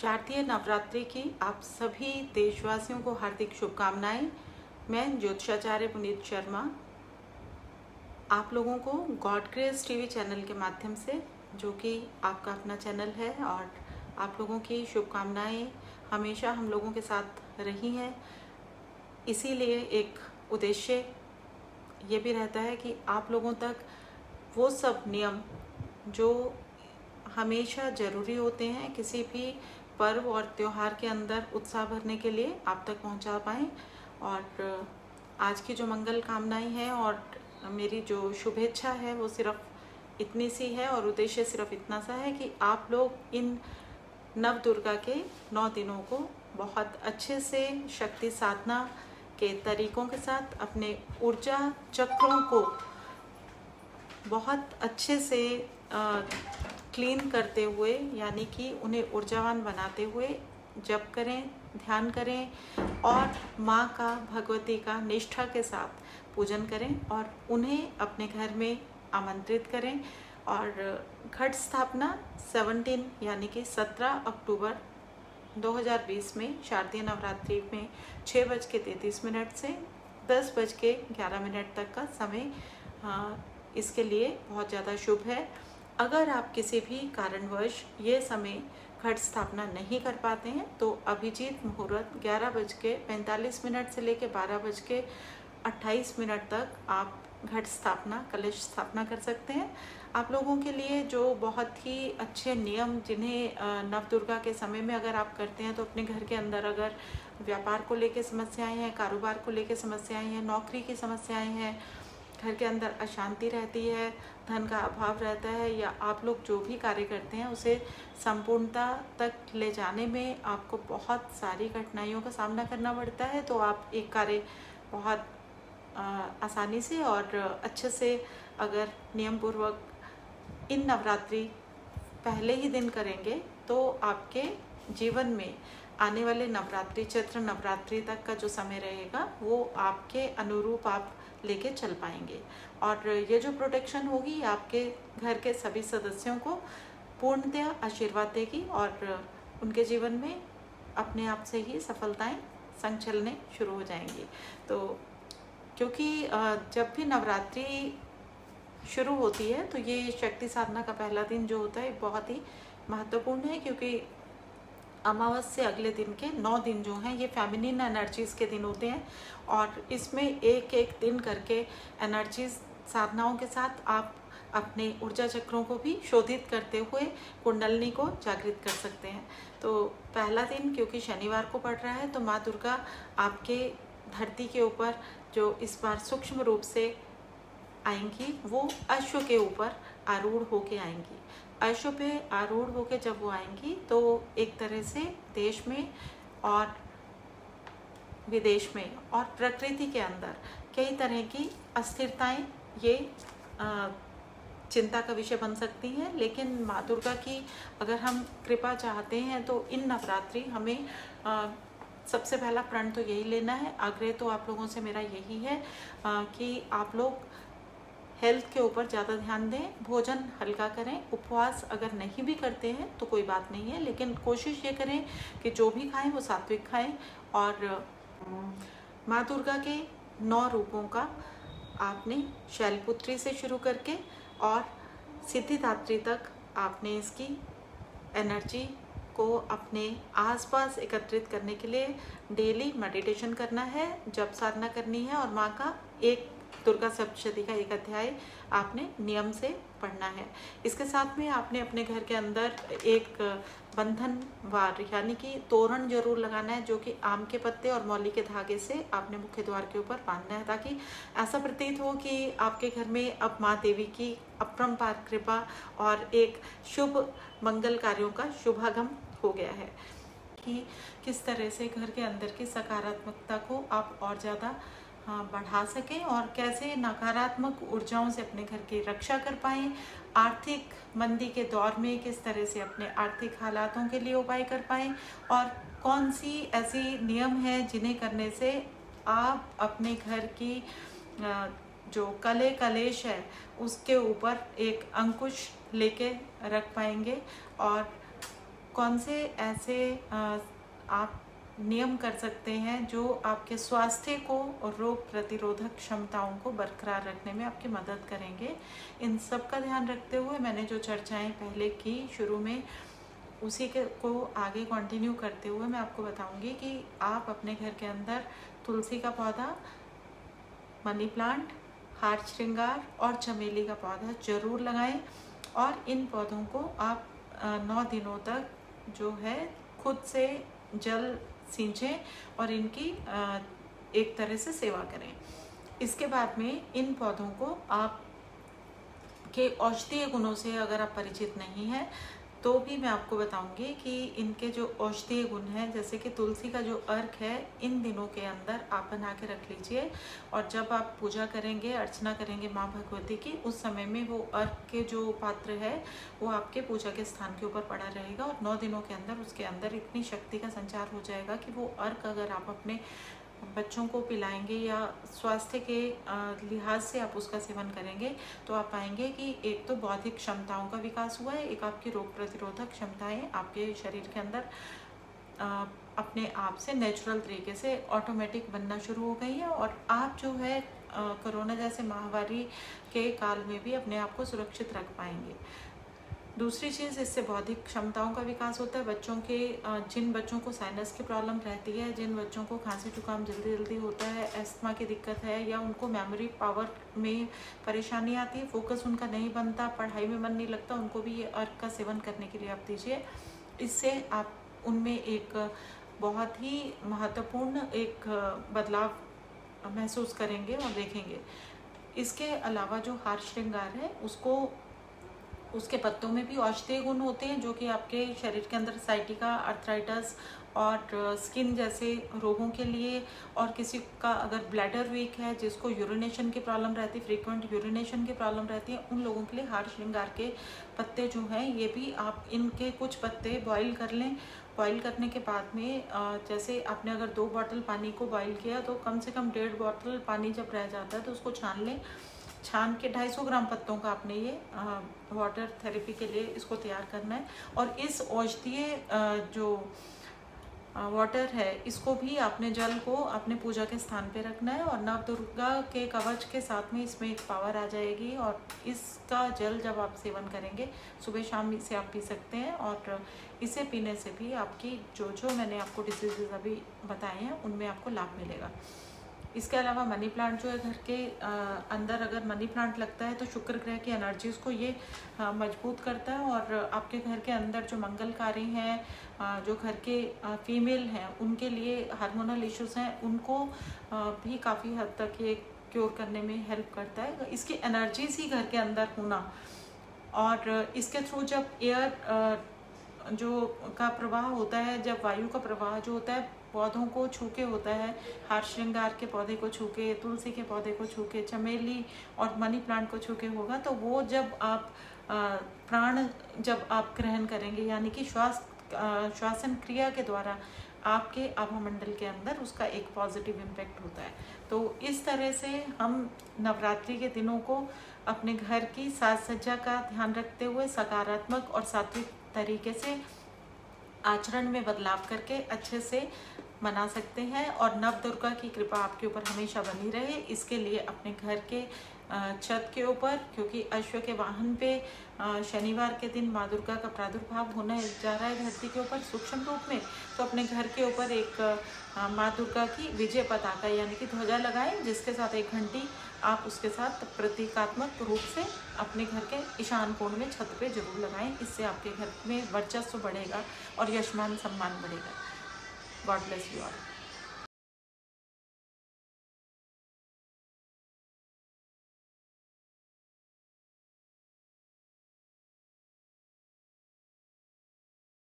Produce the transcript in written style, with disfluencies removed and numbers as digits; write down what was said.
शारदीय नवरात्रि की आप सभी देशवासियों को हार्दिक शुभकामनाएं। मैं ज्योतिषाचार्य पुनीत शर्मा आप लोगों को गॉड ग्रेस टीवी चैनल के माध्यम से, जो कि आपका अपना चैनल है, और आप लोगों की शुभकामनाएं हमेशा हम लोगों के साथ रही हैं। इसीलिए एक उद्देश्य ये भी रहता है कि आप लोगों तक वो सब नियम जो हमेशा ज़रूरी होते हैं किसी भी पर्व और त्यौहार के अंदर उत्साह भरने के लिए, आप तक पहुंचा पाएँ। और आज की जो मंगल कामनाएं हैं और मेरी जो शुभेच्छा है वो सिर्फ इतनी सी है, और उद्देश्य सिर्फ इतना सा है कि आप लोग इन नव दुर्गा के 9 दिनों को बहुत अच्छे से शक्ति साधना के तरीकों के साथ अपने ऊर्जा चक्रों को बहुत अच्छे से क्लीन करते हुए, यानी कि उन्हें ऊर्जावान बनाते हुए जप करें, ध्यान करें और माँ का, भगवती का निष्ठा के साथ पूजन करें और उन्हें अपने घर में आमंत्रित करें। और घट स्थापना 17 यानी कि 17 अक्टूबर 2020 में शारदीय नवरात्रि में 6:33 से 10:11 तक का समय इसके लिए बहुत ज़्यादा शुभ है। अगर आप किसी भी कारणवश ये समय घट स्थापना नहीं कर पाते हैं तो अभिजीत मुहूर्त 11:45 से लेकर 12:28 तक आप घट स्थापना, कलश स्थापना कर सकते हैं। आप लोगों के लिए जो बहुत ही अच्छे नियम, जिन्हें नवदुर्गा के समय में अगर आप करते हैं तो अपने घर के अंदर अगर व्यापार को लेकर समस्याएं हैं, कारोबार को लेकर समस्याएं हैं, नौकरी की समस्याएं हैं, घर के अंदर अशांति रहती है, धन का अभाव रहता है, या आप लोग जो भी कार्य करते हैं उसे संपूर्णता तक ले जाने में आपको बहुत सारी कठिनाइयों का सामना करना पड़ता है, तो आप एक कार्य बहुत आसानी से और अच्छे से अगर नियम पूर्वक इन नवरात्रि पहले ही दिन करेंगे तो आपके जीवन में आने वाले नवरात्रि, चैत्र नवरात्रि तक का जो समय रहेगा वो आपके अनुरूप आप लेके चल पाएंगे। और ये जो प्रोटेक्शन होगी आपके घर के सभी सदस्यों को पूर्णतया आशीर्वाद देगी और उनके जीवन में अपने आप से ही सफलताएं संग चलने शुरू हो जाएंगी। तो क्योंकि जब भी नवरात्रि शुरू होती है तो ये शक्ति साधना का पहला दिन जो होता है बहुत ही महत्वपूर्ण है, क्योंकि अमावस से अगले दिन के 9 दिन जो हैं ये फेमिनिन एनर्जीज़ के दिन होते हैं, और इसमें एक एक दिन करके एनर्जीज साधनाओं के साथ आप अपने ऊर्जा चक्रों को भी शोधित करते हुए कुंडलिनी को जागृत कर सकते हैं। तो पहला दिन क्योंकि शनिवार को पड़ रहा है तो माँ दुर्गा आपके धरती के ऊपर जो इस बार सूक्ष्म रूप से आएंगी वो अश्व के ऊपर आरूढ़ होके आएंगी। अश्व पे आरूढ़ होके जब वो आएंगी तो एक तरह से देश में और विदेश में और प्रकृति के अंदर कई तरह की अस्थिरताएं ये चिंता का विषय बन सकती हैं। लेकिन माँ दुर्गा की अगर हम कृपा चाहते हैं तो इन नवरात्रि हमें सबसे पहला प्रण तो यही लेना है। आग्रह तो आप लोगों से मेरा यही है कि आप लोग हेल्थ के ऊपर ज़्यादा ध्यान दें, भोजन हल्का करें, उपवास अगर नहीं भी करते हैं तो कोई बात नहीं है, लेकिन कोशिश ये करें कि जो भी खाएं वो सात्विक खाएं। और माँ दुर्गा के 9 रूपों का आपने शैलपुत्री से शुरू करके और सिद्धिदात्री तक आपने इसकी एनर्जी को अपने आसपास एकत्रित करने के लिए डेली मेडिटेशन करना है, जप साधना करनी है, और माँ का एक दुर्गा सप्तशती का एक अध्याय आपने नियम से पढ़ना है। इसके साथ में आपने अपने घर के अंदर एक बंधन वार यानी कि तोरण जरूर लगाना है, जो कि आम के पत्ते और मौली के धागे से आपने मुख्य द्वार के ऊपर बांधना है, ताकि ऐसा प्रतीत हो कि आपके घर में अब माँ देवी की अपरंपार कृपा और एक शुभ मंगल कार्यों का शुभागम हो गया है। कि किस तरह से घर के अंदर की सकारात्मकता को आप और ज़्यादा बढ़ा सकें और कैसे नकारात्मक ऊर्जाओं से अपने घर की रक्षा कर पाएँ, आर्थिक मंदी के दौर में किस तरह से अपने आर्थिक हालातों के लिए उपाय कर पाएँ, और कौन सी ऐसी नियम है जिन्हें करने से आप अपने घर की जो कलेश है उसके ऊपर एक अंकुश लेके रख पाएंगे और कौन से ऐसे आप नियम कर सकते हैं जो आपके स्वास्थ्य को और रोग प्रतिरोधक क्षमताओं को बरकरार रखने में आपकी मदद करेंगे। इन सब का ध्यान रखते हुए मैंने जो चर्चाएं पहले की शुरू में, उसी को आगे कंटिन्यू करते हुए मैं आपको बताऊंगी कि आप अपने घर के अंदर तुलसी का पौधा, मनी प्लांट, हार श्रृंगार और चमेली का पौधा जरूर लगाएं और इन पौधों को आप 9 दिनों तक जो है खुद से जल सींचें और इनकी एक तरह से सेवा करें। इसके बाद में इन पौधों को आप के औषधीय गुणों से अगर आप परिचित नहीं हैं तो भी मैं आपको बताऊंगी कि इनके जो औषधीय गुण हैं, जैसे कि तुलसी का जो अर्क है, इन दिनों के अंदर आप बना के रख लीजिए और जब आप पूजा करेंगे, अर्चना करेंगे माँ भगवती की, उस समय में वो अर्क के जो पात्र है वो आपके पूजा के स्थान के ऊपर पड़ा रहेगा और 9 दिनों के अंदर उसके अंदर इतनी शक्ति का संचार हो जाएगा कि वो अर्क अगर आप अपने बच्चों को पिलाएंगे या स्वास्थ्य के लिहाज से आप उसका सेवन करेंगे तो आप पाएंगे कि एक तो बौद्धिक क्षमताओं का विकास हुआ है, एक आपकी रोग प्रतिरोधक क्षमताएं आपके शरीर के अंदर अपने आप से नेचुरल तरीके से ऑटोमेटिक बनना शुरू हो गई है और आप जो है कोरोना जैसे महामारी के काल में भी अपने आप को सुरक्षित रख पाएंगे। दूसरी चीज़, इससे बौद्धिक क्षमताओं का विकास होता है। बच्चों के जिन बच्चों को साइनस की प्रॉब्लम रहती है, जिन बच्चों को खांसी जुकाम जल्दी जल्दी होता है, एस्थमा की दिक्कत है या उनको मेमोरी पावर में परेशानी आती है, फोकस उनका नहीं बनता, पढ़ाई में मन नहीं लगता, उनको भी ये अर्क का सेवन करने के लिए आप दीजिए। इससे आप उनमें एक बहुत ही महत्वपूर्ण एक बदलाव महसूस करेंगे और देखेंगे। इसके अलावा जो हार श्रृंगार है उसके पत्तों में भी औषधीय गुण होते हैं जो कि आपके शरीर के अंदर साइटिका, अर्थराइटिस और स्किन जैसे रोगों के लिए, और किसी का अगर ब्लैडर वीक है, जिसको यूरिनेशन की प्रॉब्लम रहती है, फ्रीक्वेंट यूरिनेशन की प्रॉब्लम रहती है, उन लोगों के लिए हार श्रृंगार के पत्ते जो हैं ये भी आप इनके कुछ पत्ते बॉईल कर लें। बॉईल करने के बाद में जैसे आपने अगर 2 बॉटल पानी को बॉईल किया तो कम से कम 1.5 बॉटल पानी जब रह जाता है तो उसको छान लें। छान के 250 ग्राम पत्तों का आपने ये वाटर थेरेपी के लिए इसको तैयार करना है और इस औषधीय जो वाटर है इसको भी आपने जल को अपने पूजा के स्थान पे रखना है और नवदुर्गा के कवच के साथ में इसमें एक पावर आ जाएगी और इसका जल जब आप सेवन करेंगे सुबह शाम इसे आप पी सकते हैं और इसे पीने से भी आपकी जो मैंने आपको डिसीजेज अभी बताए हैं उनमें आपको लाभ मिलेगा। इसके अलावा मनी प्लांट जो है, घर के अंदर अगर मनी प्लांट लगता है तो शुक्र ग्रह की एनर्जीज को ये मजबूत करता है और आपके घर के अंदर जो मंगलकारी हैं, जो घर के फीमेल हैं, उनके लिए हार्मोनल इश्यूज हैं, उनको भी काफ़ी हद तक ये क्योर करने में हेल्प करता है। इसकी एनर्जीज ही घर के अंदर होना और इसके थ्रू जब एयर जो का प्रवाह होता है, जब वायु का प्रवाह जो होता है पौधों को छू के होता है, हार श्रृंगार के पौधे को छू के, तुलसी के पौधे को छू के, चमेली और मनी प्लांट को छू के होगा तो वो जब आप प्राण जब आप ग्रहण करेंगे यानी कि श्वासन क्रिया के द्वारा आपके आभामंडल के अंदर उसका एक पॉजिटिव इम्पैक्ट होता है। तो इस तरह से हम नवरात्रि के दिनों को अपने घर की साज सज्जा का ध्यान रखते हुए सकारात्मक और सात्विक तरीके से आचरण में बदलाव करके अच्छे से मना सकते हैं और नव दुर्गा की कृपा आपके ऊपर हमेशा बनी रहे। इसके लिए अपने घर के छत के ऊपर, क्योंकि अश्व के वाहन पे शनिवार के दिन माँ दुर्गा का प्रादुर्भाव होने जा रहा है धरती के ऊपर सूक्ष्म रूप में, तो अपने घर के ऊपर एक माँ दुर्गा की विजय पताका यानी कि ध्वजा लगाएं, जिसके साथ एक घंटी आप उसके साथ प्रतीकात्मक रूप से अपने घर के ईशान कोण में छत पे जरूर लगाएं। इससे आपके घर में वर्चस्व बढ़ेगा और यशमान सम्मान बढ़ेगा। God bless you all.